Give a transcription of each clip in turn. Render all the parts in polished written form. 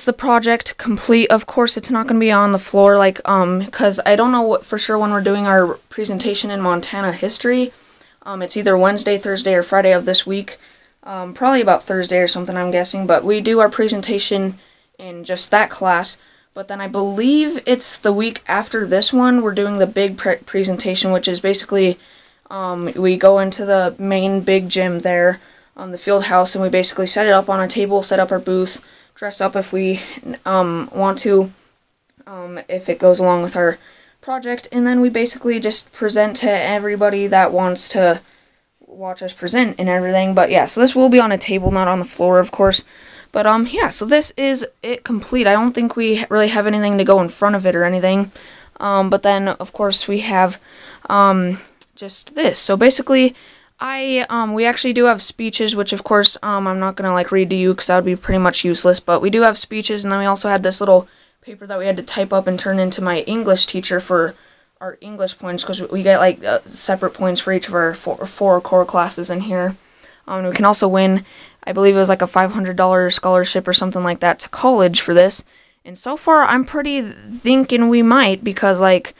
the project complete. Of course, it's not going to be on the floor, like, because I don't know what for sure when we're doing our presentation in Montana history. It's either Wednesday, Thursday, or Friday of this week. Probably about Thursday or something, I'm guessing. But we do our presentation in just that class. But then I believe it's the week after this one, we're doing the big presentation, which is basically, we go into the main big gym there on the field house, and we basically set it up on a table, set up our booth, dress up if we want to, if it goes along with our project, and then we basically just present to everybody that wants to watch us present and everything. But yeah, so this will be on a table, not on the floor, of course. But yeah, so this is it complete. I don't think we really have anything to go in front of it or anything. But then, of course, we have just this. So basically, we actually do have speeches, which of course I'm not gonna like read to you because that would be pretty much useless. But we do have speeches, and then we also had this little paper that we had to type up and turn into my English teacher for our English points, because we get like separate points for each of our four core classes in here. We can also win, I believe it was like a $500 scholarship or something like that to college for this. And so far, I'm pretty thinking we might, because like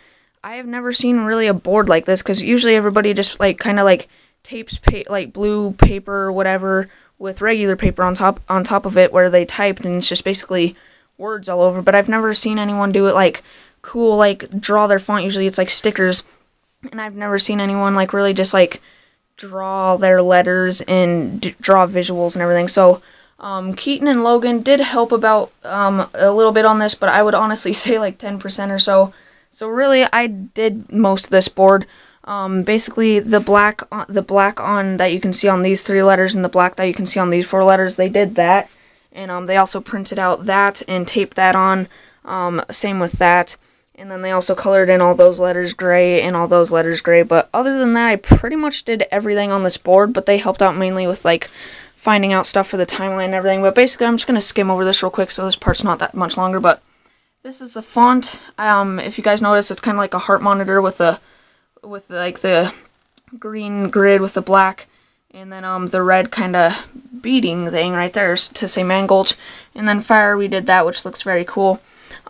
I have never seen really a board like this, because usually everybody just like kind of like tapes like blue paper or whatever with regular paper on top of it where they typed, and it's just basically words all over. But I've never seen anyone do it like cool, like draw their font. Usually it's like stickers, and I've never seen anyone like really just like draw their letters and draw visuals and everything. So Keaton and Logan did help about a little bit on this, but I would honestly say like 10% or so. So really, I did most of this board. Basically, the black on that you can see on these 3 letters and the black that you can see on these 4 letters, they did that. And they also printed out that and taped that on. Same with that. And then they also colored in all those letters gray and all those letters gray. But other than that, I pretty much did everything on this board. But they helped out mainly with like finding out stuff for the timeline and everything. But basically, I'm just going to skim over this real quick, so this part's not that much longer. But this is the font. If you guys notice, it's kind of like a heart monitor with like the green grid with the black, and then the red kind of beading thing right there to say Mangold. And then fire, we did that, which looks very cool.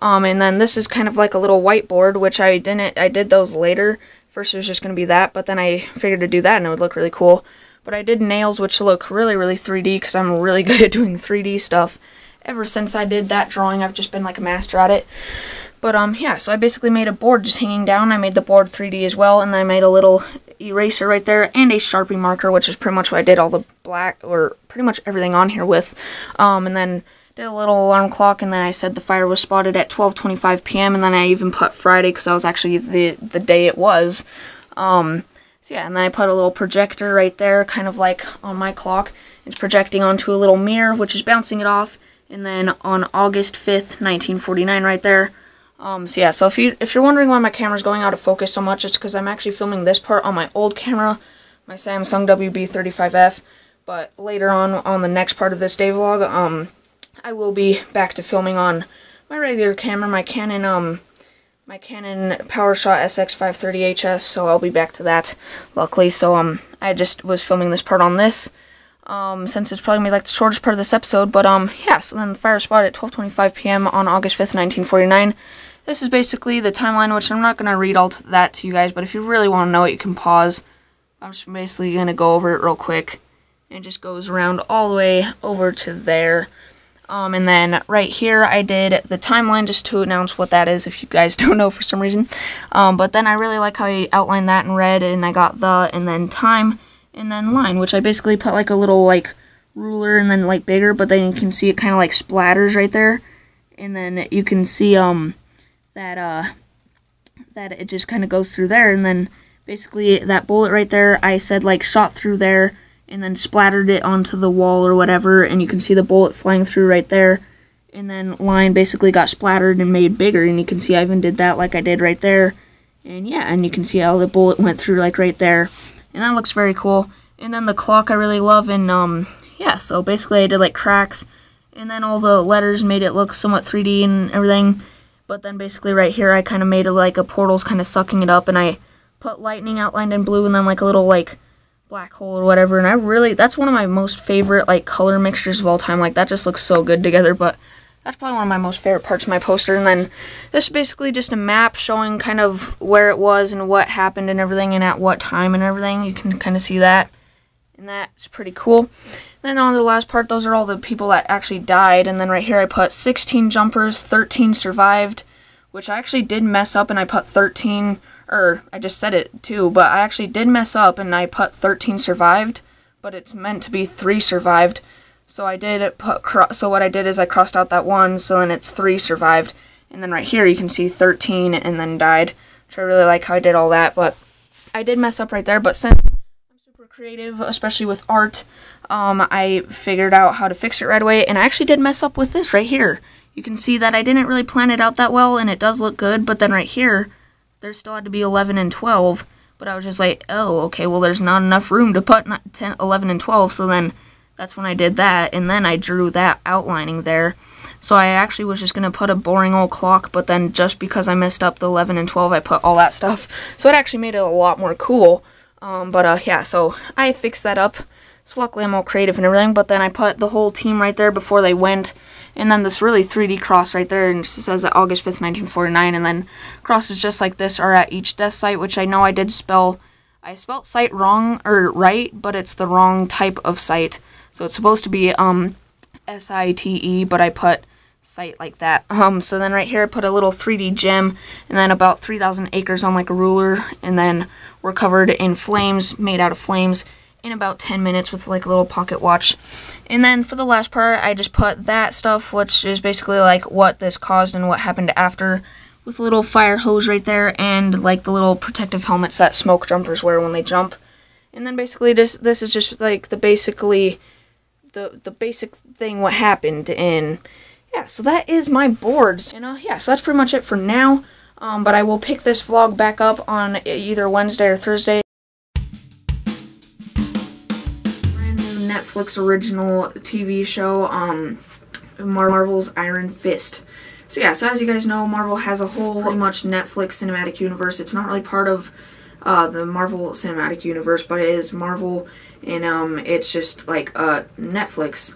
And then this is kind of like a little whiteboard, which I did those later. First it was just going to be that, but then I figured to do that and it would look really cool. But I did nails, which look really, really 3D, because I'm really good at doing 3D stuff. Ever since I did that drawing, I've just been like a master at it. But yeah, so I basically made a board just hanging down. I made the board 3D as well, and then I made a little eraser right there and a Sharpie marker, which is pretty much what I did all the black, or pretty much everything on here with. And then did a little alarm clock, and then I said the fire was spotted at 12:25 p.m. and then I even put Friday, because that was actually the day it was. So yeah, and then I put a little projector right there, kind of like on my clock. It's projecting onto a little mirror, which is bouncing it off. And then on August 5th, 1949 right there. So yeah, so if you're wondering why my camera's going out of focus so much, it's because I'm actually filming this part on my old camera, my Samsung WB35F. But later on the next part of this day vlog, I will be back to filming on my regular camera, my Canon PowerShot SX530HS, so I'll be back to that, luckily. So, I just was filming this part on this, since it's probably gonna be like the shortest part of this episode. But, yeah, so then the fire spot at 12:25 p.m. on August 5th, 1949. This is basically the timeline, which I'm not gonna read all that to you guys, but if you really want to know it, you can pause. I'm just basically gonna go over it real quick. It just goes around all the way over to there. And then right here I did the timeline just to announce what that is if you guys don't know for some reason. But then I really like how I outlined that in red, and I got the, and then time, and then line, which I basically put like a little like ruler and then like bigger, but then you can see it kind of like splatters right there. And then you can see that it just kind of goes through there, and then basically that bullet right there, I said like shot through there, and then splattered it onto the wall or whatever, and you can see the bullet flying through right there. And then line basically got splattered and made bigger, and you can see I even did that like I did right there. And yeah, and you can see how the bullet went through like right there, and that looks very cool. And then the clock I really love, and yeah, so basically I did like cracks, and then all the letters made it look somewhat 3D and everything. But then basically right here I kind of made it like a portal's kind of sucking it up, and I put lightning outlined in blue, and then like a little like black hole or whatever. And that's one of my most favorite like color mixtures of all time. Like that just looks so good together. But that's probably one of my most favorite parts of my poster. And then this is basically just a map showing kind of where it was and what happened and everything and at what time and everything. You can kind of see that. And that's pretty cool. Then on the last part, those are all the people that actually died. And then right here I put 16 jumpers, 13 survived, which I actually did mess up and I put 13, or I just said it too, but I actually did mess up and I put 13 survived, but it's meant to be 3 survived. So I did put, so what I did is I crossed out that 1, so then it's 3 survived. And then right here you can see 13 and then died, which I really like how I did all that, but I did mess up right there. But since I'm super creative, especially with art, I figured out how to fix it right away, and I actually did mess up with this right here. You can see that I didn't really plan it out that well, and it does look good, but then right here, there still had to be 11 and 12, but I was just like, oh, okay, well, there's not enough room to put 10, 11, and 12, so then that's when I did that, and then I drew that outlining there. So I actually was just going to put a boring old clock, but then just because I messed up the 11 and 12, I put all that stuff. So it actually made it a lot more cool. Yeah, so I fixed that up. So luckily I'm all creative and everything, but then I put the whole team right there before they went, and then this really 3D cross right there, and it says that August 5th, 1949, and then crosses just like this are at each death site, which I know I did spell, I spelled site wrong, or right, but it's the wrong type of site. So it's supposed to be S-I-T-E, but I put site like that. So then right here I put a little 3D gem, and then about 3,000 acres on like a ruler, and then we're covered in flames, made out of flames, in about 10 minutes with like a little pocket watch. And then for the last part, I just put that stuff, which is basically like what this caused and what happened after, with a little fire hose right there, and like the little protective helmets that smoke jumpers wear when they jump. And then basically this is just like the basic thing what happened. And yeah, so that is my boards. And yeah, so that's pretty much it for now. But I will pick this vlog back up on either Wednesday or Thursday. Brand new Netflix original TV show, Marvel's Iron Fist. So yeah, so as you guys know, Marvel has a whole pretty much Netflix cinematic universe. It's not really part of the Marvel Cinematic Universe, but it is Marvel, and it's just like a Netflix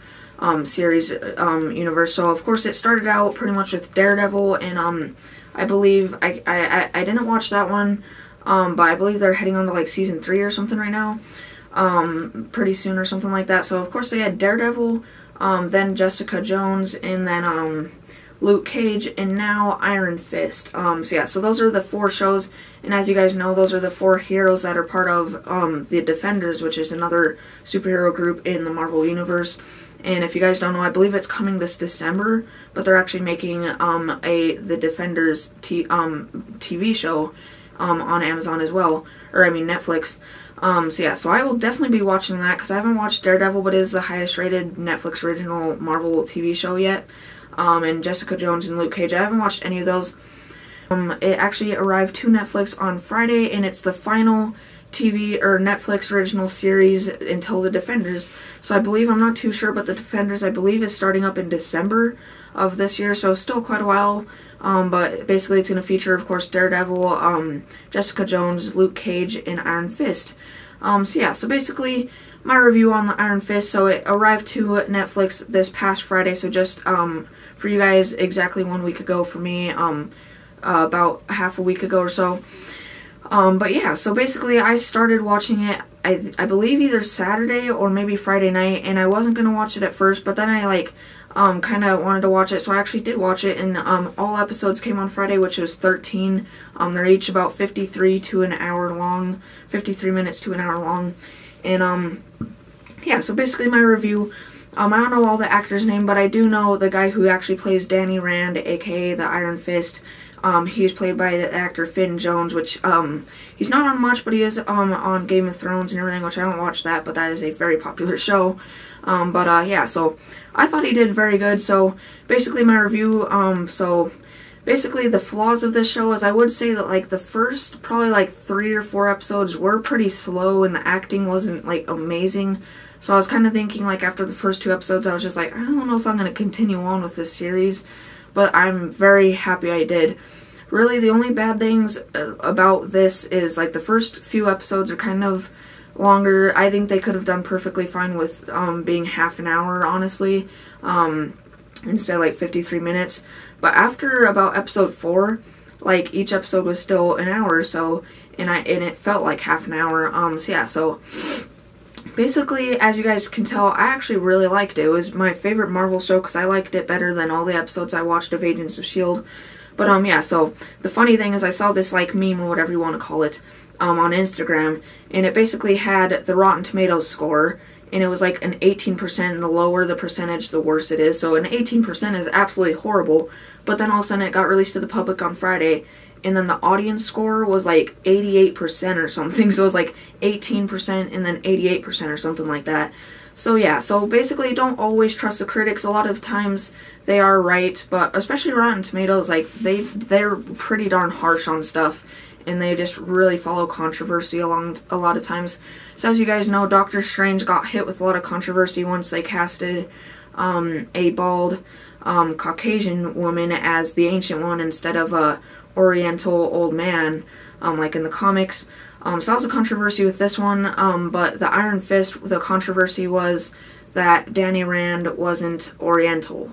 series universe. So of course it started out pretty much with Daredevil, and I believe I didn't watch that one, but I believe they're heading on to like season 3 or something right now, pretty soon or something like that. So of course they had Daredevil, then Jessica Jones, and then Luke Cage, and now Iron Fist. So yeah, so those are the 4 shows, and as you guys know, those are the 4 heroes that are part of the Defenders, which is another superhero group in the Marvel Universe. And if you guys don't know, I believe it's coming this December, but they're actually making the Defenders TV show on Amazon as well, or I mean Netflix. So yeah, so I will definitely be watching that, because I haven't watched Daredevil, but it is the highest rated Netflix original Marvel TV show yet. And Jessica Jones and Luke Cage, I haven't watched any of those. It actually arrived to Netflix on Friday, and it's the final TV or Netflix original series until the Defenders. So I believe, I'm not too sure, but the Defenders I believe is starting up in December of this year, so still quite a while. But basically it's going to feature, of course, Daredevil, Jessica Jones, Luke Cage, and Iron Fist. So yeah, so basically my review on the Iron Fist, so it arrived to Netflix this past Friday, so just for you guys exactly 1 week ago, for me about half a week ago or so. But yeah, so basically I started watching it, I believe either Saturday or maybe Friday night, and I wasn't going to watch it at first, but then I like kind of wanted to watch it, so I actually did watch it, and all episodes came on Friday, which was 13. They're each about 53 to an hour long, 53 minutes to an hour long. And yeah, so basically my review, I don't know all the actors' name, but I do know the guy who actually plays Danny Rand, aka the Iron Fist. He's played by the actor Finn Jones, which he's not on much, but he is on Game of Thrones and everything, which I don't watch that, but that is a very popular show. Yeah, so I thought he did very good. So basically my review, so basically the flaws of this show is, I would say that like the first probably like 3 or 4 episodes were pretty slow, and the acting wasn't like amazing. So I was kind of thinking, like, after the first 2 episodes, I was just like, I don't know if I'm going to continue on with this series, but I'm very happy I did. Really, the only bad things about this is, like, the first few episodes are kind of longer. I think they could have done perfectly fine with being half an hour, honestly. instead of like 53 minutes. But after about episode 4, like each episode was still an hour or so, and it felt like half an hour. So yeah, so basically, as you guys can tell, I actually really liked it. It was my favorite Marvel show because I liked it better than all the episodes I watched of Agents of S.H.I.E.L.D. But yeah, so the funny thing is I saw this like meme or whatever you want to call it on Instagram, and it basically had the Rotten Tomatoes score, and it was like an 18%, and the lower the percentage, the worse it is. So an 18% is absolutely horrible, but then all of a sudden it got released to the public on Friday, and then the audience score was like 88% or something, so it was like 18% and then 88% or something like that. So yeah, so basically don't always trust the critics. A lot of times they are right, but especially Rotten Tomatoes, like they're pretty darn harsh on stuff, and they just really follow controversy along a lot of times. So as you guys know, Doctor Strange got hit with a lot of controversy once they casted a bald Caucasian woman as the Ancient One instead of a Oriental old man, like in the comics. So that was a controversy with this one, but the Iron Fist, the controversy was that Danny Rand wasn't Oriental.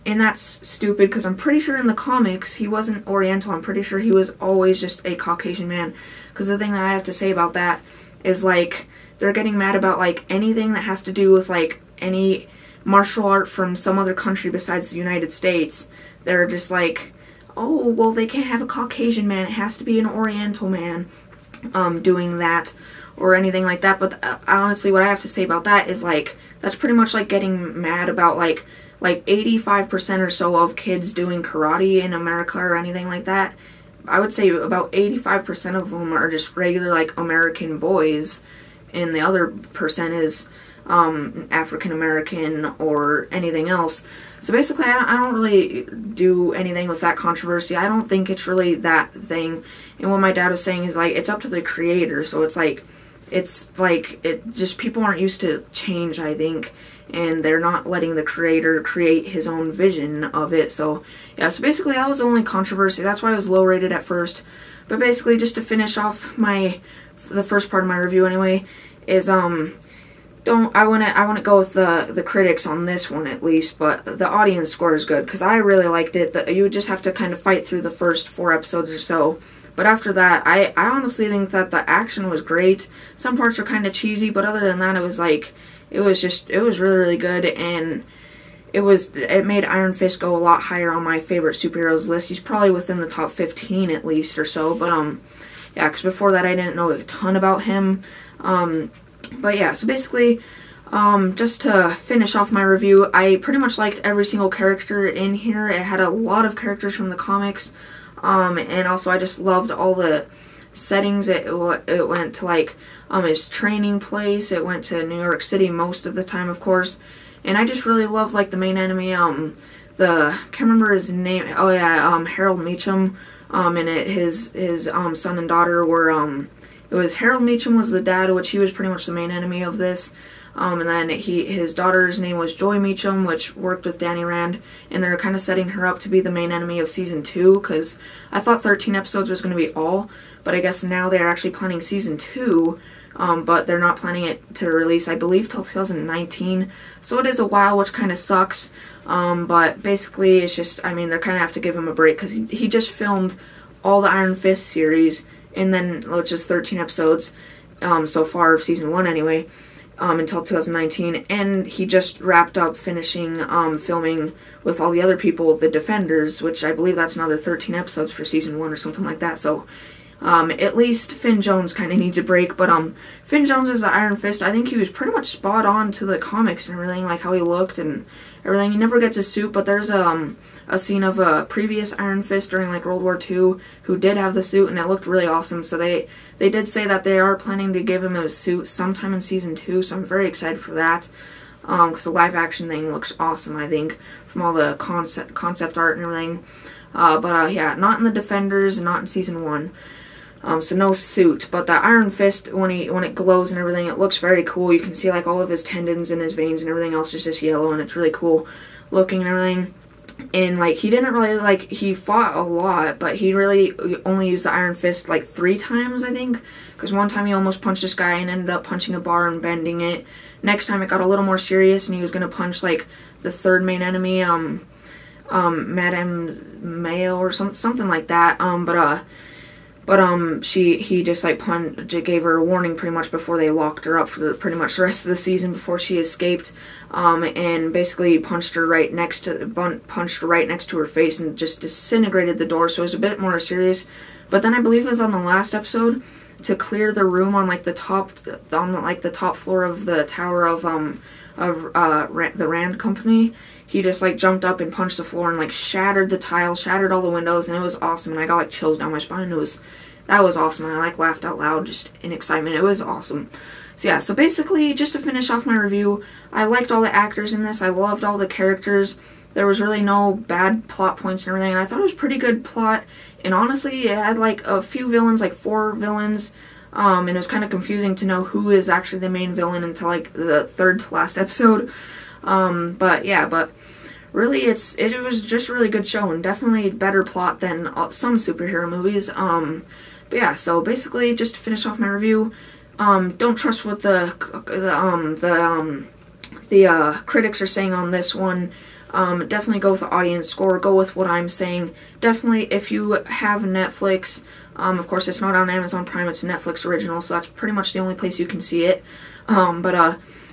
And that's stupid, because I'm pretty sure in the comics he wasn't Oriental. I'm pretty sure he was always just a Caucasian man. Because the thing that I have to say about that is, like, they're getting mad about, like, anything that has to do with, like, any martial art from some other country besides the United States. They're just like, oh, well, they can't have a Caucasian man. It has to be an Oriental man doing that or anything like that. But honestly, what I have to say about that is, like, that's pretty much like getting mad about, like 85% or so of kids doing karate in America or anything like that. I would say about 85% of them are just regular, like, American boys, and the other percent is African American or anything else. So basically, I don't really do anything with that controversy. I don't think it's really that thing. And what my dad was saying is, like, it's up to the creator. So it's like it just, people aren't used to change, I think, and they're not letting the creator create his own vision of it. So yeah, so basically that was the only controversy. That's why I was low rated at first. But basically, just to finish off the first part of my review anyway, is I wouldn't go with the critics on this one at least, but the audience score is good because I really liked it. You would just have to kind of fight through the first 4 episodes or so. But after that, I honestly think that the action was great. Some parts are kind of cheesy, but other than that, it was like, it was really, really good, and it made Iron Fist go a lot higher on my favorite superheroes list. He's probably within the top 15 at least or so, but yeah, because before that I didn't know a ton about him. But yeah, so basically, just to finish off my review, I pretty much liked every single character in here. It had a lot of characters from the comics, and also I just loved all the settings. It went to, like, his training place. It went to New York City most of the time, of course, and I just really loved, like, the main enemy, can't remember his name. Oh yeah, Harold Meachum, and his son and daughter were, it was Harold Meachum was the dad, which he was pretty much the main enemy of this. And then his daughter's name was Joy Meachum, which worked with Danny Rand, and they're kind of setting her up to be the main enemy of Season 2, because I thought 13 episodes was going to be all, but I guess now they're actually planning Season 2, but they're not planning it to release, I believe, till 2019, so it is a while, which kind of sucks, but basically it's just, I mean, they kind of have to give him a break, because he just filmed all the Iron Fist series, and then, which is 13 episodes so far of Season 1 anyway, until 2019, and he just wrapped up finishing filming with all the other people, the Defenders, which I believe that's another 13 episodes for Season 1 or something like that, so at least Finn Jones kind of needs a break, but Finn Jones as the Iron Fist, I think he was pretty much spot on to the comics and everything, like how he looked and everything. He never gets a suit, but there's a scene of a previous Iron Fist during, like, World War II who did have the suit, and it looked really awesome, so they did say that they are planning to give him a suit sometime in Season 2, so I'm very excited for that, because the live action thing looks awesome, I think, from all the concept art and everything, but yeah, not in the Defenders and not in Season 1. So no suit, but the Iron Fist, when it glows and everything, it looks very cool. You can see, like, all of his tendons and his veins and everything else is just yellow, and it's really cool looking and everything. And, like, he didn't really, like, he fought a lot, but he really only used the Iron Fist, like, 3 times, I think. Because one time he almost punched this guy and ended up punching a bar and bending it. Next time it got a little more serious, and he was going to punch, like, the third main enemy, Madame Mayo or something like that. He just like gave her a warning pretty much before they locked her up for pretty much the rest of the season before she escaped, and basically punched her right next to her face and just disintegrated the door. So it was a bit more serious. But then I believe it was on the last episode, to clear the room on like the top floor of the tower of the Rand Company. He just like jumped up and punched the floor and like shattered the tile, shattered all the windows, and it was awesome. And I got like chills down my spine. That was awesome, and I like laughed out loud just in excitement. It was awesome. So yeah, so basically just to finish off my review, I liked all the actors in this. I loved all the characters. There was really no bad plot points and everything. And I thought it was a pretty good plot. And honestly, it had like a few villains, like 4 villains. And it was kind of confusing to know who is actually the main villain until like the 3rd to last episode. But really it was just a really good show, and definitely better plot than some superhero movies. But yeah, so basically just to finish off my review, don't trust what the critics are saying on this one. Definitely go with the audience score, go with what I'm saying. Definitely if you have Netflix, of course it's not on Amazon Prime, it's a Netflix original, so that's pretty much the only place you can see it.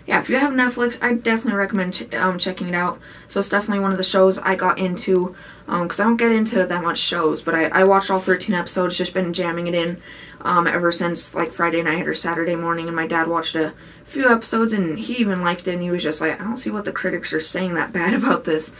Yeah, if you have Netflix, I definitely recommend checking it out. So it's definitely one of the shows I got into, because I don't get into that much shows, but I watched all 13 episodes, just been jamming it in ever since like Friday night or Saturday morning, and my dad watched a few episodes, and he even liked it, and he was just like, I don't see what the critics are saying that bad about this.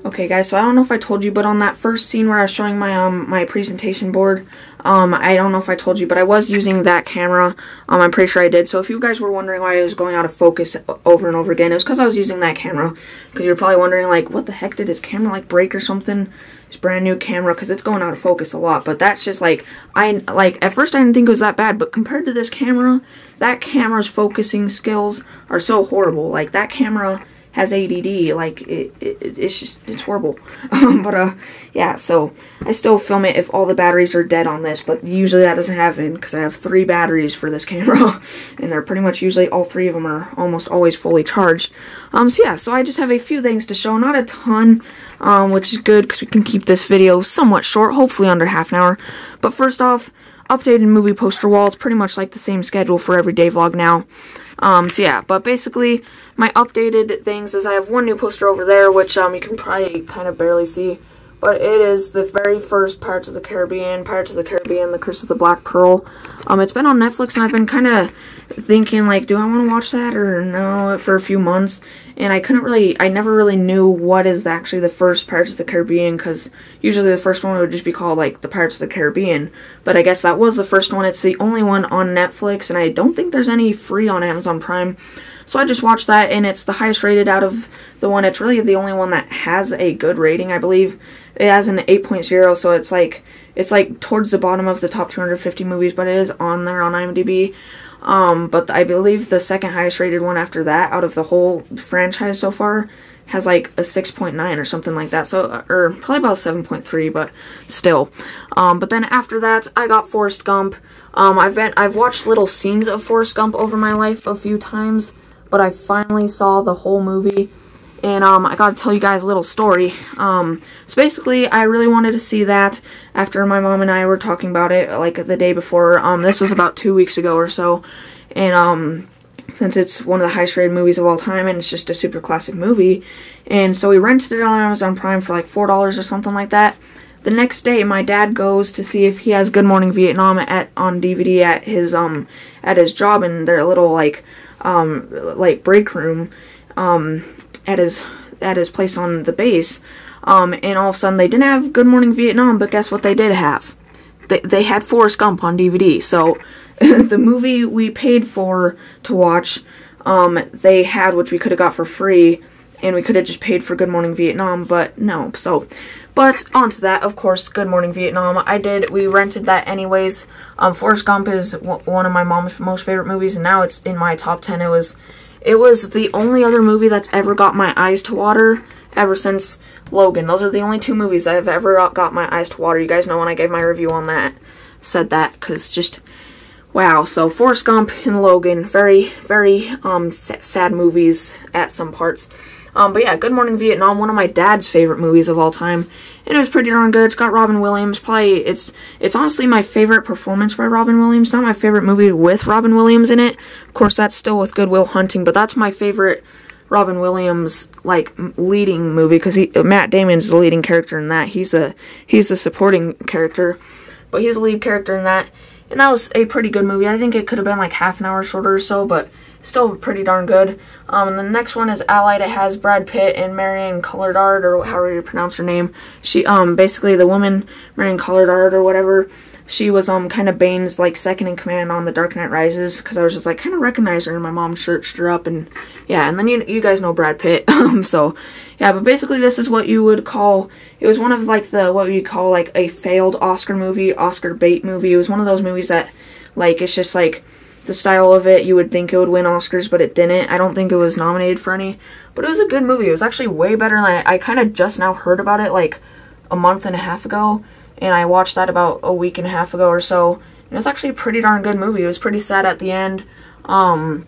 Okay guys, so I don't know if I told you, but on that first scene where I was showing my my presentation board, I don't know if I told you, but I was using that camera. I'm pretty sure I did. So if you guys were wondering why I was going out of focus over and over again, it was because I was using that camera. Because you're probably wondering, like, what the heck, did his camera like break or something? It's brand new camera, because it's going out of focus a lot. But that's just like, at first I didn't think it was that bad, but compared to this camera, that camera's focusing skills are so horrible. Like, that camera has ADD, like, it's horrible. Yeah, so I still film it if all the batteries are dead on this, but usually that doesn't happen, because I have 3 batteries for this camera, and they're pretty much usually, all 3 of them are almost always fully charged. So yeah, so I just have a few things to show, not a ton, which is good, because we can keep this video somewhat short, hopefully under half an hour. But first off, updated movie poster wall. It's pretty much like the same schedule for everyday vlog now. So yeah, but basically my updated things is I have one new poster over there, which you can probably kind of barely see, but it is the very first Pirates of the Caribbean, The Curse of the Black Pearl. It's been on Netflix, and I've been kind of thinking, like, do I want to watch that or no, for a few months, and I never really knew what is actually the first Pirates of the Caribbean, because usually the first one would just be called, like, the Pirates of the Caribbean, but I guess that was the first one. It's the only one on Netflix, and I don't think there's any free on Amazon Prime. So I just watched that, and it's the highest rated out of the one. It's really the only one that has a good rating, I believe. It has an 8.0, so it's like towards the bottom of the top 250 movies, but it is on there on IMDb. But I believe the second highest rated one after that, out of the whole franchise so far, has like a 6.9 or something like that. So, or probably about 7.3, but still. But then after that, I got Forrest Gump. I've watched little scenes of Forrest Gump over my life a few times, but I finally saw the whole movie. And I gotta tell you guys a little story. So basically, I really wanted to see that after my mom and I were talking about it, like, the day before. This was about 2 weeks ago or so. And since it's one of the highest rated movies of all time, and it's just a super classic movie, and so we rented it on Amazon Prime for like $4 or something like that. The next day, my dad goes to see if he has Good Morning Vietnam on DVD at his job in their little like break room at his place on the base. And all of a sudden they didn't have Good Morning Vietnam, but guess what they did have? They had Forrest Gump on DVD. So the movie we paid for to watch, they had, which we could have got for free, and we could have just paid for Good Morning Vietnam, but no. So, but onto that, of course, Good Morning Vietnam. We rented that anyways. Forrest Gump is one of my mom's most favorite movies, and now it's in my top 10. It was the only other movie that's ever got my eyes to water ever since Logan. Those are the only 2 movies I've ever got my eyes to water. You guys know when I gave my review on that, said that, because just, wow. So Forrest Gump and Logan, very, very sad movies at some parts. But yeah, Good Morning Vietnam, one of my dad's favorite movies of all time, and it was pretty darn good. It's got Robin Williams. Probably, it's honestly my favorite performance by Robin Williams. Not my favorite movie with Robin Williams in it. Of course, that's still with Good Will Hunting, but that's my favorite Robin Williams, like, leading movie, because Matt Damon's the leading character in that. He's a supporting character, but he's the lead character in that, and that was a pretty good movie. I think it could have been like half an hour shorter or so, but still pretty darn good. And the next one is Allied. It has Brad Pitt and Marion Cotillard, or however you pronounce her name. She, basically the woman, Marion Cotillard or whatever, she was, kind of Bane's, like, second in command on The Dark Knight Rises, because I was just, like, kind of recognized her, and my mom searched her up, and, yeah, and then you guys know Brad Pitt, so, yeah, but basically this is what you would call, it was one of, like, what you call, like, a failed Oscar movie, Oscar bait movie. It was one of those movies that, like, it's just, like, the style of it, you would think it would win Oscars, but it didn't. I don't think it was nominated for any, but it was a good movie. It was actually way better than I kind of just now heard about it, like, a month and a half ago, and I watched that about a week and a half ago or so, and it was actually a pretty darn good movie. It was pretty sad at the end, but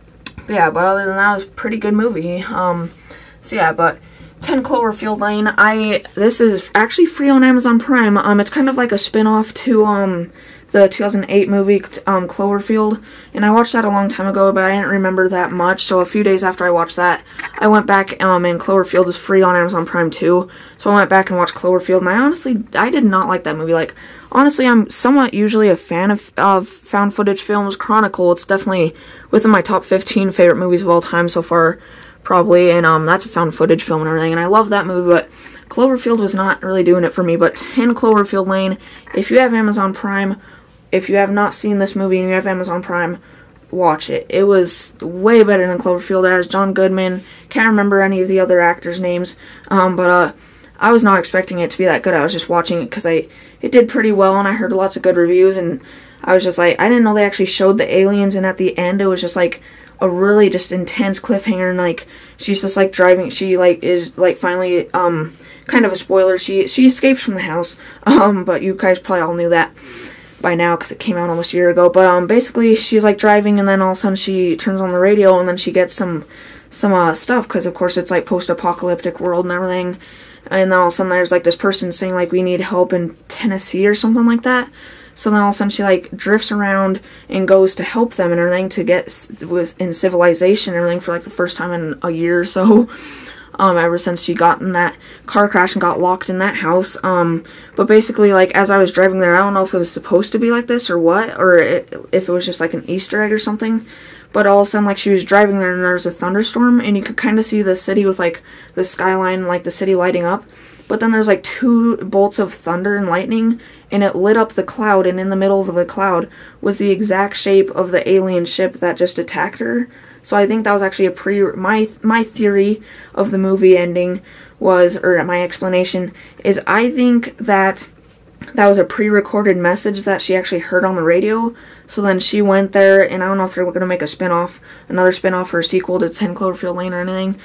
yeah, but other than that, it was a pretty good movie. So yeah, but 10 Cloverfield Lane, this is actually free on Amazon Prime. It's kind of like a spin-off to, the 2008 movie, Cloverfield, and I watched that a long time ago, but I didn't remember that much, so a few days after I watched that, I went back, and Cloverfield is free on Amazon Prime too, so I went back and watched Cloverfield, and I did not like that movie. Like, honestly, I'm somewhat usually a fan of found footage films. Chronicle, it's definitely within my top 15 favorite movies of all time so far, probably, and that's a found footage film and everything, and I love that movie, but Cloverfield was not really doing it for me. But 10 Cloverfield Lane, if you have Amazon Prime, if you have not seen this movie and you have Amazon Prime, watch it. It was way better than Cloverfield. It has John Goodman. Can't remember any of the other actors' names, but I was not expecting it to be that good. I was just watching it because it did pretty well, and I heard lots of good reviews, and I was just like, I didn't know they actually showed the aliens, and at the end it was just like a really just intense cliffhanger, and like she's just like driving, she like is like finally kind of a spoiler, she escapes from the house, but you guys probably all knew that by now because it came out almost a year ago, but basically she's like driving, and then all of a sudden she turns on the radio, and then she gets some stuff, because of course it's like post-apocalyptic world and everything, and then all of a sudden there's like this person saying like we need help in Tennessee or something like that. So then all of a sudden she like drifts around and goes to help them and everything, to get in civilization and everything for like the first time in a year or so. Ever since she got in that car crash and got locked in that house. But basically, like, as I was driving there, I don't know if it was supposed to be like this or what, or if it was just like an Easter egg or something. But all of a sudden, like, she was driving there and there was a thunderstorm, and you could kind of see the city with like the skyline, like the city lighting up. But then there's like 2 bolts of thunder and lightning, and it lit up the cloud, and in the middle of the cloud was the exact shape of the alien ship that just attacked her. So I think that was actually my theory of the movie ending was, or my explanation is, I think that was a pre-recorded message that she actually heard on the radio. So then she went there, and I don't know if they're going to make another spin-off or a sequel to 10 Cloverfield Lane or anything.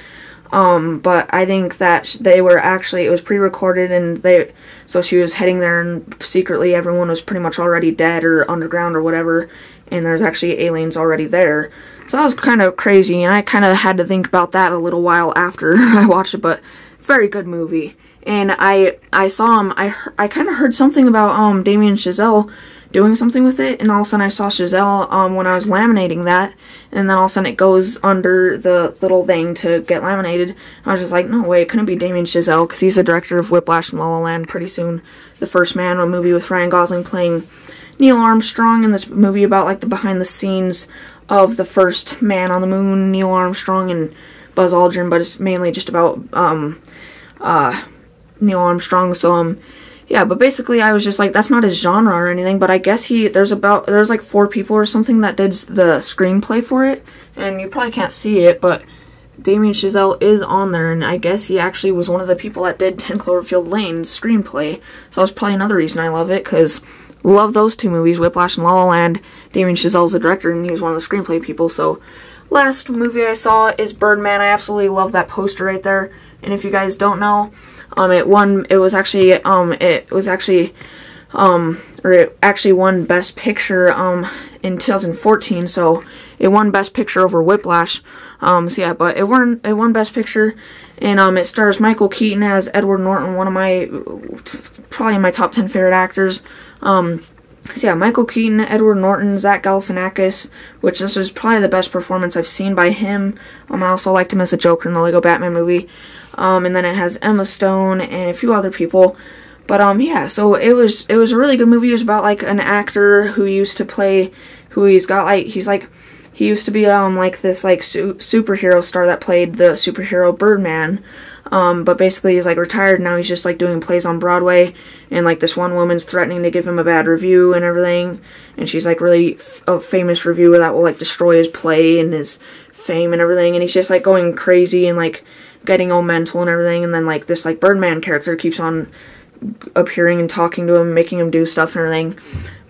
But I think that it was pre-recorded, and so she was heading there, and secretly everyone was pretty much already dead or underground or whatever, and there's actually aliens already there. So that was kind of crazy, and I kind of had to think about that a little while after I watched it, but very good movie. And I saw him, I kind of heard something about Damien Chazelle doing something with it, and all of a sudden I saw Chazelle when I was laminating that, and then all of a sudden it goes under the little thing to get laminated. I was just like, no way, it couldn't be Damien Chazelle, because he's the director of Whiplash and La La Land. Pretty soon, The First Man, a movie with Ryan Gosling playing Neil Armstrong, in this movie about like the behind the scenes of the first man on the moon, Neil Armstrong and Buzz Aldrin, but it's mainly just about Neil Armstrong. So yeah, but basically I was just like, that's not his genre or anything, but I guess there's like 4 people or something that did the screenplay for it, and you probably can't see it, but Damien Chazelle is on there, and I guess he actually was one of the people that did 10 Cloverfield Lane's screenplay, so that's probably another reason I love it, because love those 2 movies, Whiplash and La La Land. Damien Chazelle's the director, and he was one of the screenplay people. So last movie I saw is Birdman. I absolutely love that poster right there, and if you guys don't know, it actually won Best Picture in 2014, so it won Best Picture over Whiplash. So yeah, but it won Best Picture, and it stars Michael Keaton as Edward Norton, one of my probably my top 10 favorite actors. So yeah, Michael Keaton, Edward Norton, Zach Galifianakis, which this was probably the best performance I've seen by him. I also liked him as a Joker in the Lego Batman movie. And then it has Emma Stone and a few other people. But yeah, so it was a really good movie. It was about like an actor who used to play, he used to be like this like superhero star that played the superhero Birdman. But basically he's like retired now. He's just like doing plays on Broadway, and like this one woman's threatening to give him a bad review and everything, and she's like really a famous reviewer that will like destroy his play and his fame and everything, and he's just like going crazy and like getting all mental and everything, and then like this like Birdman character keeps on appearing and talking to him, making him do stuff and everything.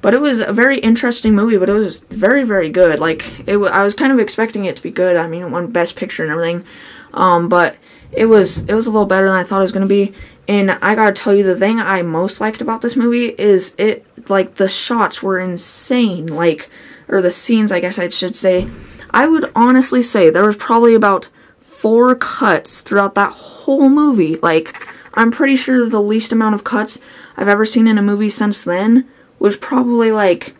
But it was a very interesting movie, but it was very, very good. Like I was kind of expecting it to be good. I mean, it won Best Picture and everything, but it was a little better than I thought it was going to be. And I gotta tell you, the thing I most liked about this movie is like, the shots were insane. Like, or the scenes, I guess I should say. I would honestly say there was probably about 4 cuts throughout that whole movie. Like, I'm pretty sure the least amount of cuts I've ever seen in a movie since then was probably like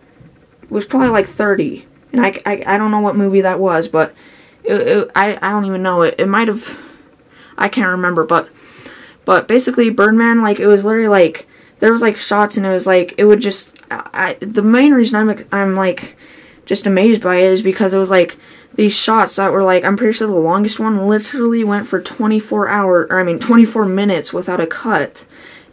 30. And I don't know what movie that was, but I don't even know. It might have, I can't remember, but basically Birdman, like, it was literally like, there was like shots, and it was like, it would just, the main reason I'm like just amazed by it is because it was like these shots that were like, I'm pretty sure the longest one literally went for 24 minutes without a cut.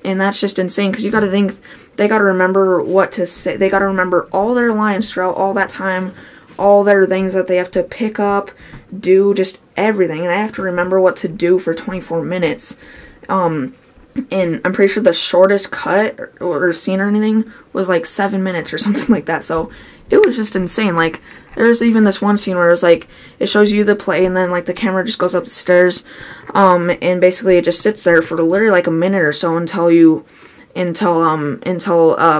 And that's just insane, because you gotta think, they gotta remember what to say, they gotta remember all their lines throughout all that time, all their things that they have to pick up, do, just everything, and I have to remember what to do for 24 minutes. And I'm pretty sure the shortest cut or scene or anything was like 7 minutes or something like that. So it was just insane. Like, there's even this one scene where it's like, it shows you the play, and then like the camera just goes up the stairs, and basically it just sits there for literally like a minute or so until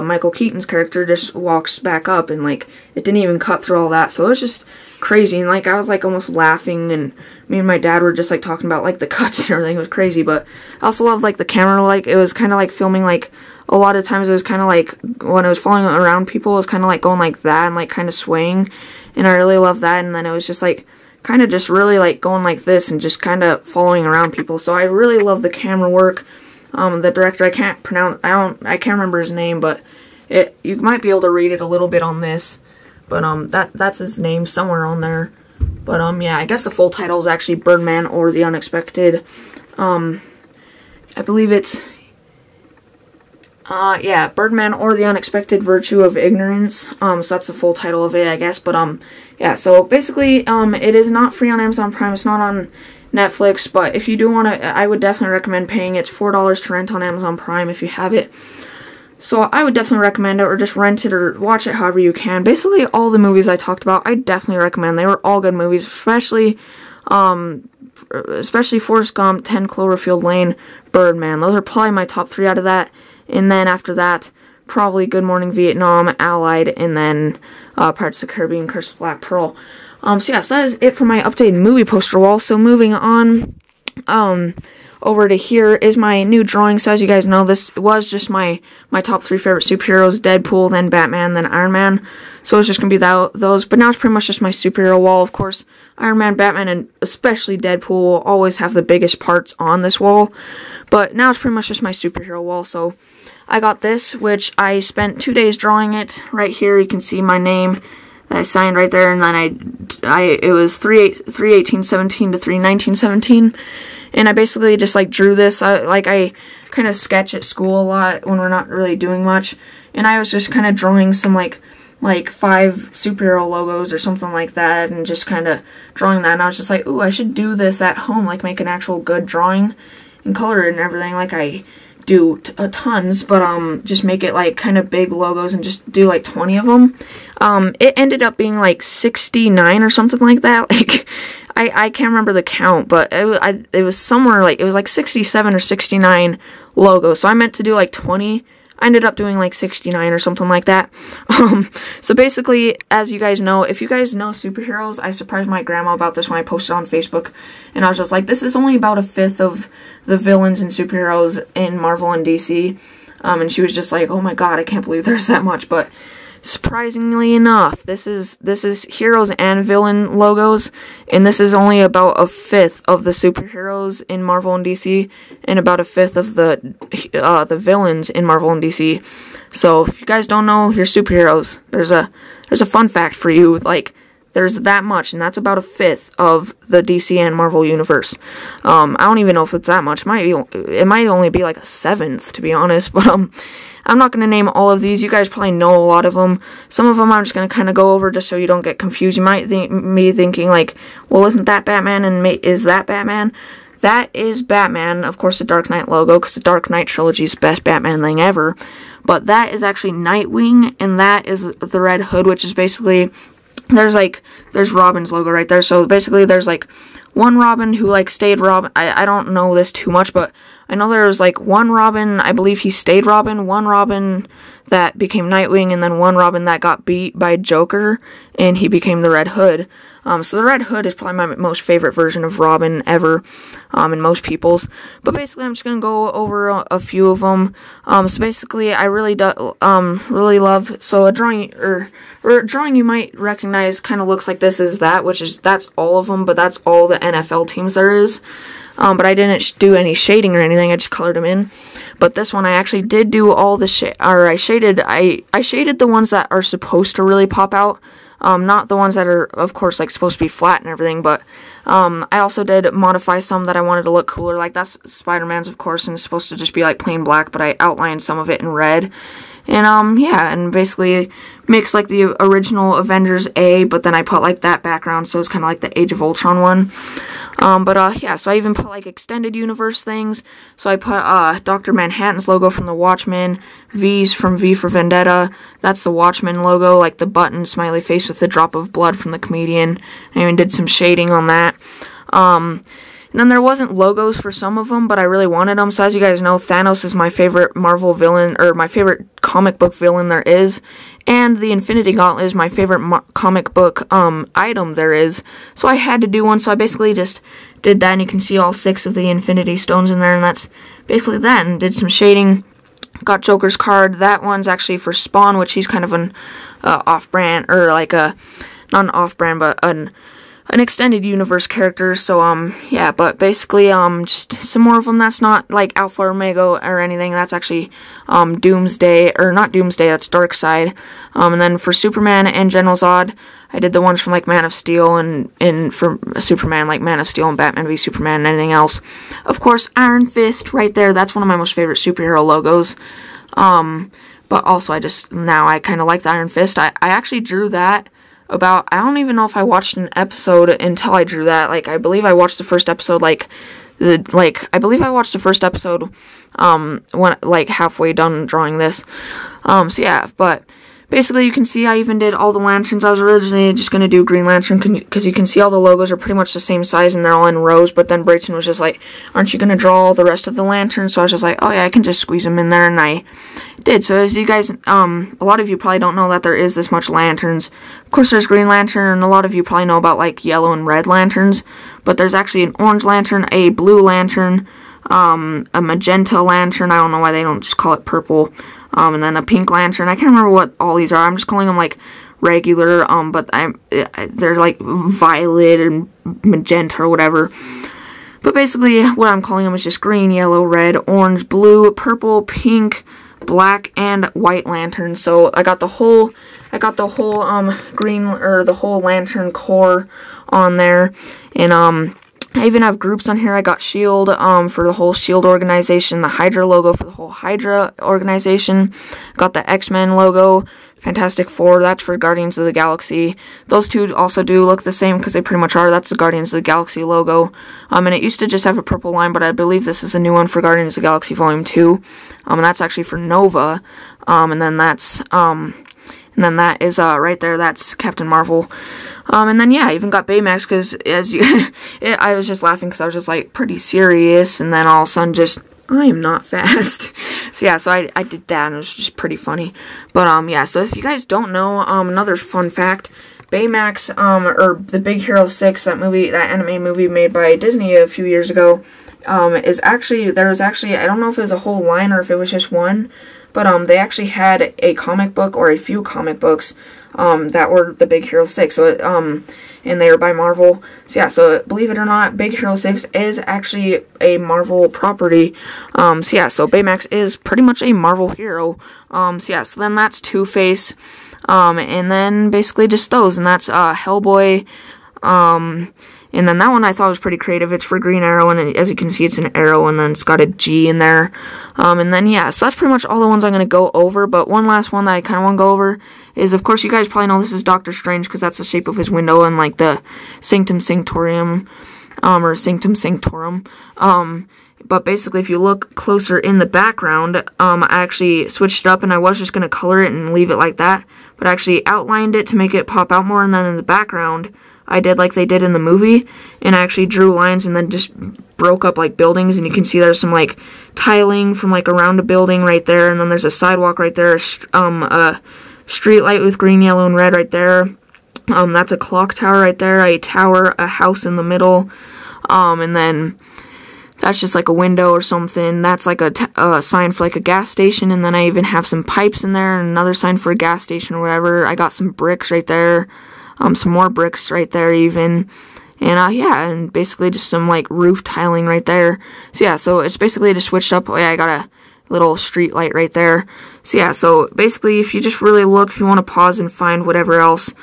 Michael Keaton's character just walks back up, and like it didn't even cut through all that. So it was just crazy, and like I was like almost laughing, and me and my dad were just like talking about like the cuts and everything. It was crazy. But I also loved like the camera, like it was kind of like filming, like a lot of times it was kind of like when it was following around people, it was kind of like going like that and like kind of swaying, and I really loved that. And then it was just like kind of just really like going like this and just kind of following around people. So I really love the camera work. The director, I can't remember his name, but you might be able to read it a little bit on this, but that's his name somewhere on there. But yeah, I guess the full title is actually Birdman or the Unexpected. I believe it's yeah, Birdman or the Unexpected Virtue of Ignorance. So that's the full title of it, I guess. But yeah, so basically it is not free on Amazon Prime. It's not on Netflix, but if you do want to, I would definitely recommend paying. It's $4 to rent on Amazon Prime if you have it. So I would definitely recommend it, or just rent it, or watch it however you can. Basically, all the movies I talked about, I definitely recommend. They were all good movies, especially Forrest Gump, 10 Cloverfield Lane, Birdman. Those are probably my top 3 out of that. And then after that, probably Good Morning Vietnam, Allied, and then Pirates of the Caribbean, Curse of Black Pearl. So yeah, so that is it for my updated movie poster wall. So moving on, over to here is my new drawing. So as you guys know, this was just my top 3 favorite superheroes: Deadpool, then Batman, then Iron Man. So it's just gonna be those. But now it's pretty much just my superhero wall. Of course, Iron Man, Batman, and especially Deadpool will always have the biggest parts on this wall. But now it's pretty much just my superhero wall. So I got this, which I spent 2 days drawing it. Right here, you can see my name that I signed right there, and then it was 3/18/17 to 3/19/17, and I basically just like drew this. I kind of sketch at school a lot when we're not really doing much, and I was just kind of drawing some like 5 superhero logos or something like that, and just kind of drawing that. And I was just like, ooh, I should do this at home, like make an actual good drawing and color it and everything, like I do tons, but just make it like kind of big logos and just do like 20 of them. It ended up being like 69 or something like that. Like I can't remember the count, but it was somewhere like, it was like 67 or 69 logos. So I meant to do like 20 I ended up doing like 69 or something like that. So basically, as you guys know, if you guys know superheroes, I surprised my grandma about this when I posted on Facebook, and I was just like, this is only about a fifth of the villains and superheroes in Marvel and DC. And she was just like, oh my god, I can't believe there's that much. But surprisingly enough, this is heroes and villain logos, and this is only about a fifth of the superheroes in Marvel and DC, and about a fifth of the villains in Marvel and DC. So if you guys don't know your superheroes, there's a fun fact for you. Like, there's that much, and that's about a fifth of the DC and Marvel universe. I don't even know if it's that much. It might only be like a seventh, to be honest. But I'm not going to name all of these. You guys probably know a lot of them. Some of them I'm just going to kind of go over just so you don't get confused. You might be thinking like, well, isn't that Batman, and is that Batman? That is Batman, of course, the Dark Knight logo, because the Dark Knight trilogy is the best Batman thing ever. But that is actually Nightwing, and that is the Red Hood, which is basically, there's Robin's logo right there. So basically there's like one Robin who like stayed Robin. I don't know this too much, but I know there was like one Robin, I believe he stayed Robin, one Robin that became Nightwing, and then one Robin that got beat by Joker, and he became the Red Hood. So the Red Hood is probably my most favorite version of Robin ever, in most people's. But basically, I'm just gonna go over a few of them. So basically, I really really love. So a drawing or a drawing you might recognize kind of looks like this is that, that's all of them, but that's all the NFL teams there is. But I didn't do any shading or anything. I just colored them in. But this one, I actually did do all the I shaded the ones that are supposed to really pop out. Not the ones that are, of course, like supposed to be flat and everything, but I also did modify some that I wanted to look cooler. Like that's Spider-Man's, of course, and it's supposed to just be like plain black, but I outlined some of it in red. And yeah, and basically makes like the original Avengers A, but then I put like that background, so it's kind of like the Age of Ultron one. Yeah, so I even put like extended universe things. So I put Dr. Manhattan's logo from the Watchmen, V's from V for Vendetta. That's the Watchmen logo, like the button smiley face with the drop of blood from the comedian. I even did some shading on that. And then there wasn't logos for some of them, but I really wanted them. So as you guys know, Thanos is my favorite Marvel villain, or my favorite comic book villain there is. And the Infinity Gauntlet is my favorite comic book item there is. So I had to do one, so I basically just did that, and you can see all 6 of the Infinity Stones in there, and that's basically that. And did some shading, got Joker's card. That one's actually for Spawn, which he's kind of an off-brand, or like a, not an off-brand, but an extended universe character. So yeah, but basically just some more of them. That's not like Alpha or Omega or anything. That's actually Doomsday, or not Doomsday, that's Darkseid. And then for Superman and General Zod, I did the ones from like Man of Steel, and for Superman, like Man of Steel and Batman v Superman and anything else. Of course, Iron Fist right there, that's one of my most favorite superhero logos. But also I kind of like the Iron Fist. I actually drew that about, I don't even know if I watched an episode until I drew that. Like, I believe I watched the first episode, I believe I watched the first episode, when, like, halfway done drawing this. So yeah, but basically you can see I even did all the lanterns. I was originally just going to do Green Lantern, because you can see all the logos are pretty much the same size, and they're all in rows, but then Brayton was just like, aren't you going to draw all the rest of the lanterns? So I was just like, oh yeah, I can just squeeze them in there, and I did. So as you guys, a lot of you probably don't know that there is this much lanterns. Of course there's Green Lantern, and a lot of you probably know about like yellow and red lanterns, but there's actually an orange lantern, a blue lantern, a magenta lantern, I don't know why they don't just call it purple, and then a pink lantern. I can't remember what all these are. I'm just calling them like regular, but they're like violet and magenta or whatever. But basically what I'm calling them is just green, yellow, red, orange, blue, purple, pink, black, and white lantern. So I got the whole green, or the whole lantern core on there. And I even have groups on here. I got SHIELD for the whole SHIELD organization, the Hydra logo for the whole Hydra organization. Got the X-Men logo, Fantastic Four, that's for Guardians of the Galaxy. Those two also do look the same, because they pretty much are. That's the Guardians of the Galaxy logo. And it used to just have a purple line, but I believe this is a new one for Guardians of the Galaxy Volume 2. And that's actually for Nova. And then that is right there, that's Captain Marvel. And then yeah, I even got Baymax, because I was just laughing because I was just like pretty serious, and then all of a sudden just, I am not fast. So yeah, so I did that, and it was just pretty funny. But yeah, so if you guys don't know, another fun fact, Baymax, or the Big Hero 6, that anime movie made by Disney a few years ago, there was actually, I don't know if it was a whole line or if it was just one, but they actually had a comic book, or a few comic books, that were the Big Hero 6, so and they were by Marvel. So yeah, so believe it or not, Big Hero 6 is actually a Marvel property. So yeah, so Baymax is pretty much a Marvel hero. So yeah, so then that's Two-Face, and then basically just those, and that's Hellboy, and then that one I thought was pretty creative. It's for Green Arrow, and as you can see, it's an arrow, and then it's got a G in there. And then, yeah, so that's pretty much all the ones I'm going to go over. But one last one that I kind of want to go over is, of course, you guys probably know this is Doctor Strange, because that's the shape of his window, and, like, the Sanctum Sanctorum, or Sanctum Sanctorum. But basically, if you look closer in the background, I actually switched it up, and I was just going to color it and leave it like that. But I actually outlined it to make it pop out more, and then in the background, I did like they did in the movie, and I actually drew lines and then just broke up like buildings, and you can see there's some like tiling from like around a building right there, and then there's a sidewalk right there, a street light with green, yellow, and red right there. That's a clock tower right there, a house in the middle, and then that's just like a window or something. That's like a sign for like a gas station, and then I even have some pipes in there, and another sign for a gas station or whatever. I got some bricks right there. Some more bricks right there even, and yeah, and basically just some like roof tiling right there. So yeah, so it's basically just switched up. Oh yeah, I got a little street light right there. So yeah, so basically if you just really look, if you want to pause and find whatever else,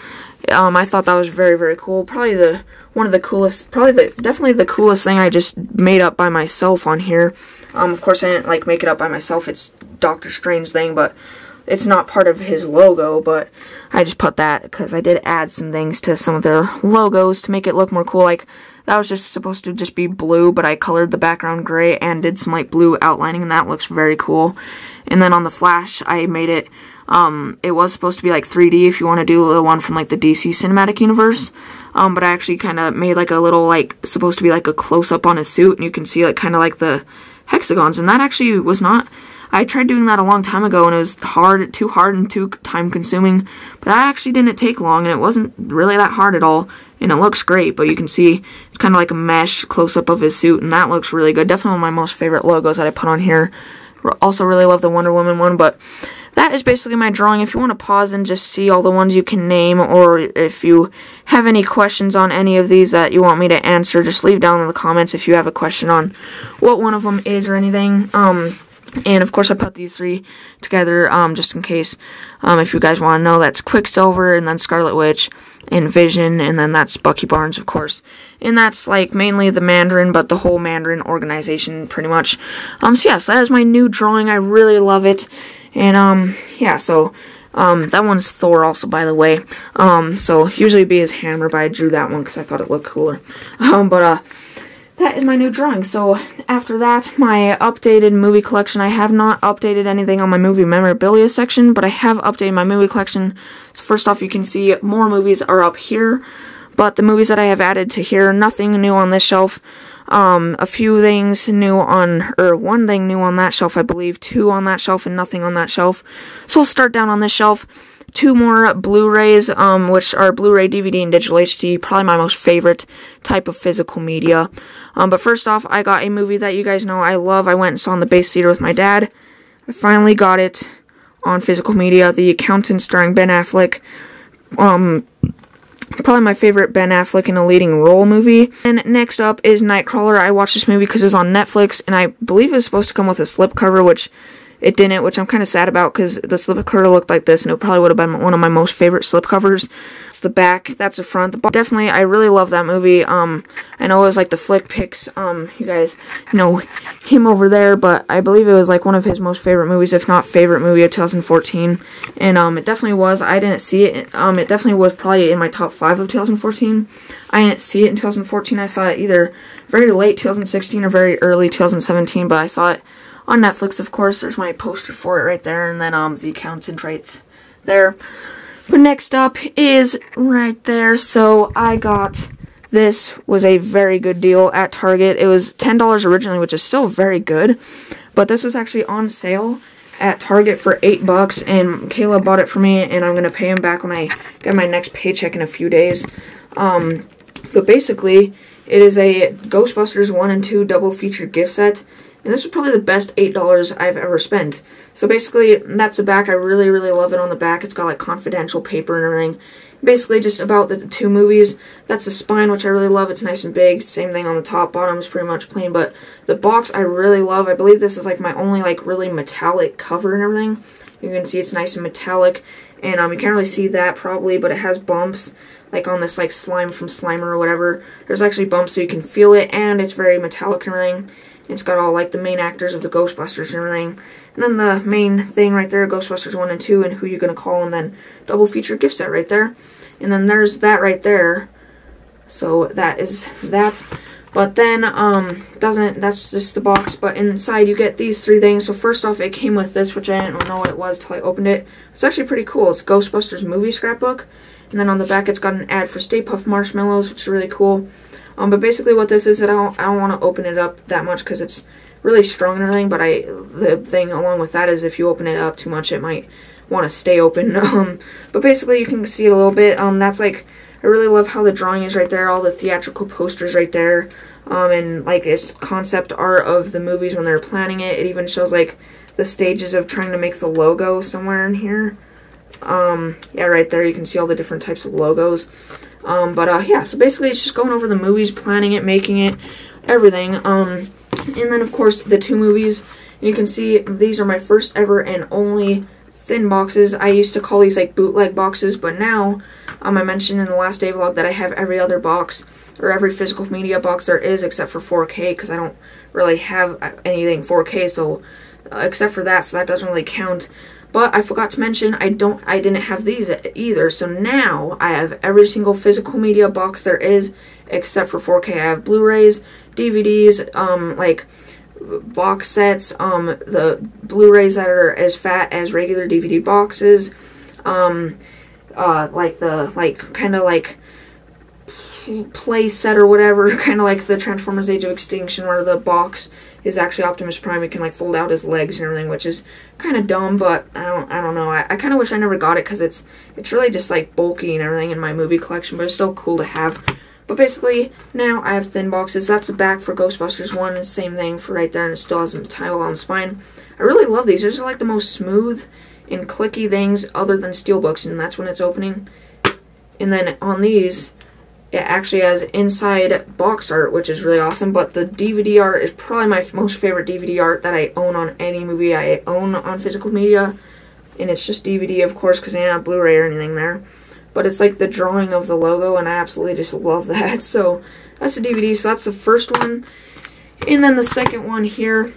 I thought that was very, very cool. Probably definitely the coolest thing I just made up by myself on here. Of course I didn't like make it up by myself. It's Doctor Strange thing, but it's not part of his logo, but I just put that because I did add some things to some of their logos to make it look more cool. Like, that was just supposed to just be blue, but I colored the background gray and did some, like, blue outlining, and that looks very cool. And then on the Flash, I made it, it was supposed to be, like, 3D if you want to do the one from, like, the DC Cinematic Universe. But I actually kind of made, like, a little, like, supposed to be, like, a close-up on his suit, and you can see, like, kind of like the hexagons, and that actually was not... I tried doing that a long time ago, and it was too hard and too time-consuming, but that actually didn't take long, and it wasn't really that hard at all, and it looks great, but you can see it's kind of like a mesh close-up of his suit, and that looks really good. Definitely one of my most favorite logos that I put on here. Also really love the Wonder Woman one, but that is basically my drawing. If you want to pause and just see all the ones you can name, or if you have any questions on any of these that you want me to answer, just leave down in the comments if you have a question on what one of them is or anything. And, of course, I put these three together just in case. If you guys want to know, that's Quicksilver, and then Scarlet Witch, and Vision, and then that's Bucky Barnes, of course. And that's, like, mainly the Mandarin, but the whole Mandarin organization, pretty much. So, yes, that is my new drawing. I really love it. And, yeah, so... that one's Thor also, by the way. So, usually it'd be his hammer, but I drew that one because I thought it looked cooler. That is my new drawing. So, after that, my updated movie collection. I have not updated anything on my movie memorabilia section, but I have updated my movie collection. So, first off, you can see more movies are up here, but the movies that I have added to here, nothing new on this shelf. A few things new on, or one thing new on that shelf, I believe, 2 on that shelf, and nothing on that shelf. So, we'll start down on this shelf. 2 more Blu-rays, which are Blu-ray, DVD, and digital HD, probably my most favorite type of physical media. But first off, I got a movie that you guys know I love. I went and saw in the Base Theater with my dad. I finally got it on physical media, The Accountant, starring Ben Affleck. Probably my favorite Ben Affleck in a leading role movie. And next up is Nightcrawler. I watched this movie because it was on Netflix, and I believe it was supposed to come with a slipcover, which... it didn't, which I'm kind of sad about because the slipcover looked like this, and it probably would have been one of my most favorite slipcovers. It's the back, that's the front. Definitely, I really love that movie. I know it was like the Flick Picks, you guys know him over there, but I believe it was like one of his most favorite movies, if not favorite movie of 2014. And it definitely was. I didn't see it. It definitely was probably in my top 5 of 2014. I didn't see it in 2014. I saw it either very late 2016 or very early 2017, but I saw it on Netflix, of course. There's my poster for it right there, and then The Accountant right there. But next up is right there. So I got this. Was a very good deal at Target. It was $10 originally, which is still very good. but this was actually on sale at Target for $8, and Kayla bought it for me, and I'm gonna pay him back when I get my next paycheck in a few days. But basically, it is a Ghostbusters 1 and 2 double featured gift set, and this was probably the best $8 I've ever spent. So basically, that's the back. I really, really love it on the back. It's got like confidential paper and everything. Basically, just about the 2 movies. That's the spine, which I really love. It's nice and big. Same thing on the top. Bottom is pretty much plain, but the box I really love. I believe this is like my only like really metallic cover and everything. You can see it's nice and metallic, and you can't really see that probably, but it has bumps like on this like slime from Slimer or whatever. There's actually bumps so you can feel it, and it's very metallic and everything. It's got all like the main actors of the Ghostbusters and everything. And then the main thing right there, Ghostbusters 1 and 2, and who you're gonna call, and then double feature gift set right there. And then there's that right there. So that is that. But then, that's just the box. But inside you get these 3 things. So first off, it came with this, which I didn't know what it was till I opened it. It's actually pretty cool. It's Ghostbusters movie scrapbook. And then on the back, it's got an ad for Stay Puft Marshmallows, which is really cool. But basically what this is, I don't want to open it up that much because it's really strong and everything. But the thing along with that is if you open it up too much, it might want to stay open. But basically you can see it a little bit. That's like, I really love how the drawing is right there, all the theatrical posters right there, and like it's concept art of the movies when they're planning it. It even shows like the stages of trying to make the logo somewhere in here. Yeah, right there you can see all the different types of logos. Yeah, so basically it's just going over the movies, planning it, making it, everything. And then of course the 2 movies. You can see these are my first ever and only thin boxes. I used to call these like bootleg boxes, but now I mentioned in the last day vlog that I have every other box or every physical media box there is except for 4K, because I don't really have anything 4K, so except for that, so that doesn't really count. But I forgot to mention I didn't have these either, so now I have every single physical media box there is except for 4K. I have Blu-rays, DVDs, like box sets, the Blu-rays that are as fat as regular DVD boxes, like the kind of like play set or whatever, kind of like the Transformers Age of Extinction where the box is actually Optimus Prime. You can like fold out his legs and everything, which is kind of dumb, but I don't know. I kind of wish I never got it because it's really just like bulky and everything in my movie collection, but it's still cool to have. But basically, now I have thin boxes. That's the back for Ghostbusters 1, and the same thing for right there, and it still has a tile on the spine. I really love these. These are like the most smooth and clicky things other than steelbooks, and that's when it's opening. And then on these, it actually has inside box art, which is really awesome, but the DVD art is probably my most favorite DVD art that I own on any movie I own on physical media, and it's just DVD, of course, because I don't have Blu-ray or anything there. But it's like the drawing of the logo, and I absolutely just love that. So that's the DVD. So that's the first one. And then the second one here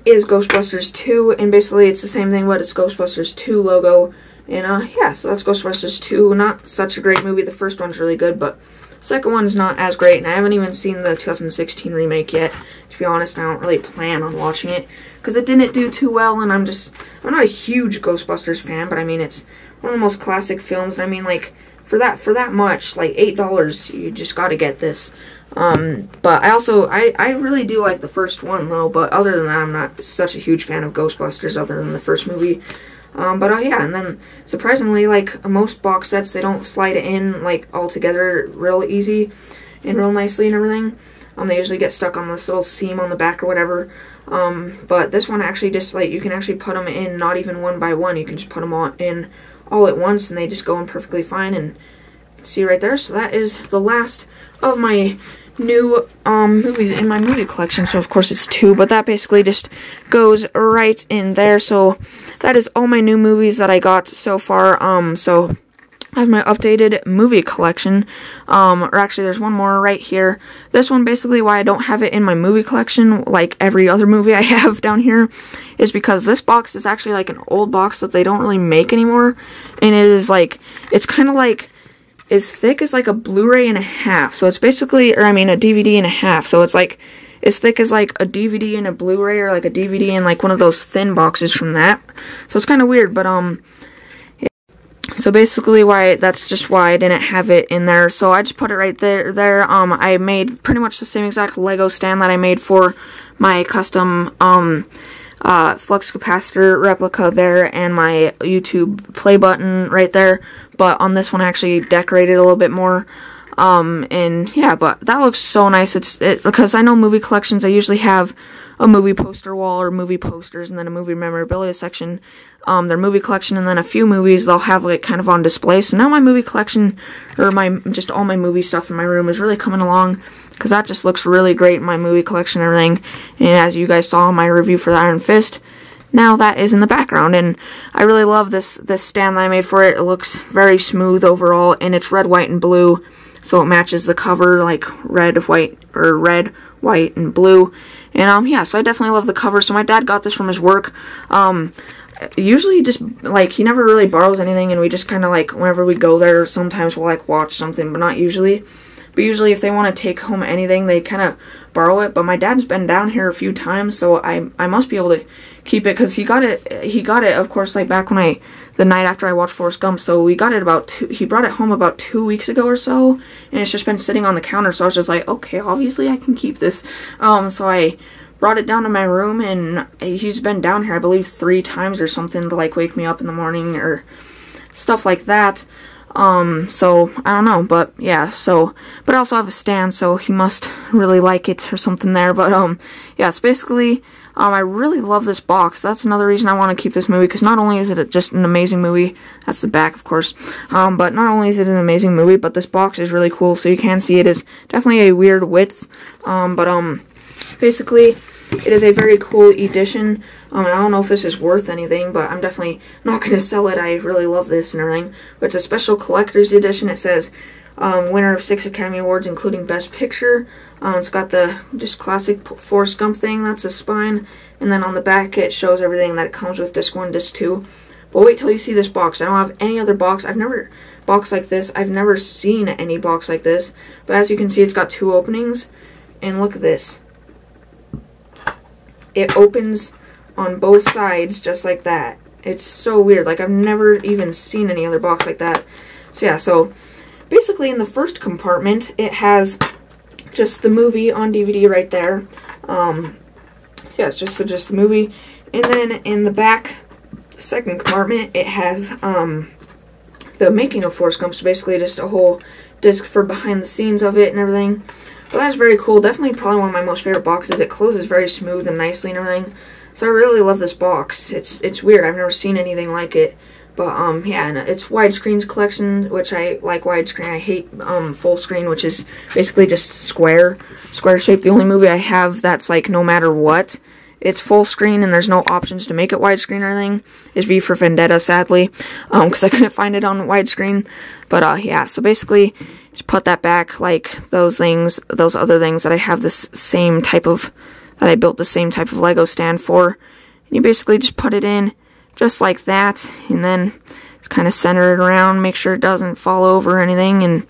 is Ghostbusters 2. And basically it's the same thing, but it's Ghostbusters 2 logo. And yeah, so that's Ghostbusters 2. Not such a great movie. The first one's really good, but the second one's not as great. And I haven't even seen the 2016 remake yet. To be honest, I don't really plan on watching it, because it didn't do too well. And I'm not a huge Ghostbusters fan, but I mean, it's one of the most classic films, and I mean, like, for that much, like $8, you just gotta get this. But I really do like the first one though, but other than that, I'm not such a huge fan of Ghostbusters other than the first movie. Yeah, and then surprisingly, like most box sets, they don't slide it in like all together real easy and real nicely and everything. They usually get stuck on this little seam on the back or whatever. But this one actually just, like, you can actually put them in not even one by one. You can just put them all in all at once, and they just go in perfectly fine. And see right there. So that is the last of my new movies in my movie collection. So of course it's 2, but that basically just goes right in there. So that is all my new movies that I got so far. So I have my updated movie collection, or actually there's one more right here. This one, basically why I don't have it in my movie collection like every other movie I have down here, is because this box is actually like an old box that they don't really make anymore, and it is like, it's kind of like as thick as like a Blu-ray and a half, so it's basically, or I mean a DVD and a half, so it's like as thick as like a DVD and a Blu-ray, or like a DVD and like one of those thin boxes from that, so it's kind of weird, but so basically that's just why I didn't have it in there. So I just put it right there. I made pretty much the same exact Lego stand that I made for my custom flux capacitor replica there and my YouTube play button right there. But on this one I actually decorated a little bit more. And yeah, but that looks so nice. Because I know movie collections, I usually have a movie poster wall or movie posters and then a movie memorabilia section, their movie collection, and then a few movies they'll have like kind of on display. So now my movie collection, or just all my movie stuff in my room is really coming along, because that just looks really great in my movie collection and everything. And as you guys saw in my review for the Iron Fist, now that is in the background, and I really love this stand that I made for it. It looks very smooth overall, and it's red, white, and blue, so it matches the cover, like red, white, and blue. And yeah, so I definitely love the cover. So my dad got this from his work. Usually just like he never really borrows anything, and we just kind of like whenever we go there, sometimes we'll like watch something, but not usually. But usually if they want to take home anything, they kind of borrow it. But my dad's been down here a few times, so I must be able to keep it, because he got it of course like back when the night after I watched Forrest Gump. So we got it he brought it home about 2 weeks ago or so, and it's just been sitting on the counter. So I was just like, okay, obviously I can keep this. So I brought it down to my room, and he's been down here I believe 3 times or something to like wake me up in the morning or stuff like that. So I don't know, but yeah, but I also have a stand, so he must really like it or something there. But yeah, it's basically, I really love this box. That's another reason I want to keep this movie, because not only is it just an amazing movie, that's the back of course, but not only is it an amazing movie, but this box is really cool. So you can see it is definitely a weird width, but basically it is a very cool edition. And I don't know if this is worth anything, but I'm definitely not going to sell it. I really love this and everything. But it's a special collector's edition. It says, winner of 6 Academy Awards, including Best Picture. It's got the just classic Forrest Gump thing. That's the spine. And then on the back, it shows everything that it comes with, disc 1, disc 2. But wait till you see this box. I don't have any other box. I've never box like this. I've never seen any box like this. But as you can see, it's got 2 openings. And look at this. It opens on both sides just like that. It's so weird. Like, I've never even seen any other box like that. So yeah, so basically in the first compartment it has just the movie on DVD right there. So yeah, it's just the movie. And then in the back second compartment it has the making of Forrest Gump, so basically just a whole disc for behind the scenes of it and everything. But that's very cool. Definitely probably one of my most favorite boxes. It closes very smooth and nicely and everything. So I really love this box. It's weird. I've never seen anything like it. But yeah, and it's widescreen collection, which I like widescreen. I hate full screen, which is basically just square shape. The only movie I have that's like no matter what, it's full screen and there's no options to make it widescreen or anything, is V for Vendetta, sadly, because I couldn't find it on widescreen. But yeah, so basically just put that back, like those other things that I have this same type of, that I built the same type of Lego stand for. And you basically just put it in just like that, and then just kind of center it around, make sure it doesn't fall over or anything, and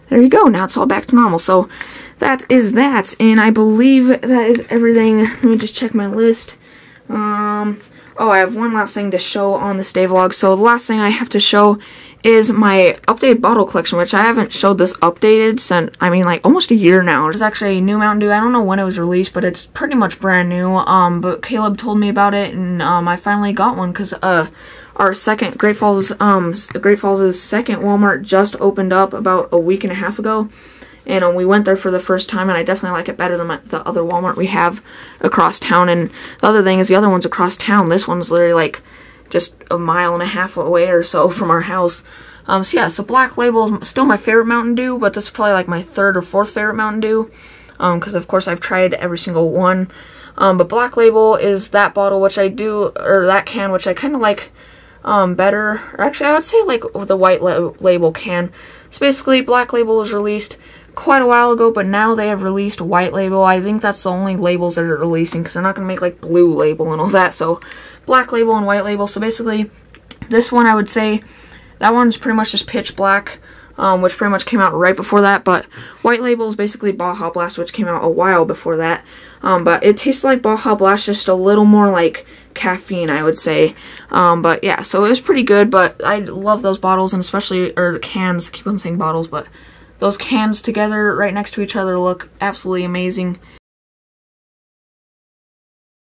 there you go. Now it's all back to normal. So that is that, and I believe that is everything. Let me just check my list. Oh, I have one last thing to show on this day vlog. So the last thing I have to show is my updated bottle collection, which I haven't showed this updated since, I mean, like almost a year now. It's actually a new Mountain Dew. I don't know when it was released, but it's pretty much brand new. But Caleb told me about it, and I finally got one because our second Great Falls' second Walmart just opened up about a week and a half ago. And we went there for the first time, and I definitely like it better than the other Walmart we have across town. And the other thing is, the other one's across town. This one's literally like just a mile and a half away or so from our house. So yeah, so Black Label is still my favorite Mountain Dew, but this is probably like my 3rd or 4th favorite Mountain Dew, because of course I've tried every single one. But Black Label is that bottle, which I do, or that can, which I kind of like better. Or actually, I would say like the white label can. So basically, Black Label was released quite a while ago, but now they have released White Label. I think that's the only labels that are releasing, because they're not going to make like Blue Label and all that. So Black Label and White Label. So basically, this one I would say, that one's pretty much just Pitch Black, which pretty much came out right before that. But White Label is basically Baja Blast, which came out a while before that. But it tastes like Baja Blast, just a little more like caffeine, I would say. But yeah, so it was pretty good. But I love those bottles, and especially, or cans, I keep on saying bottles, but those cans together right next to each other look absolutely amazing.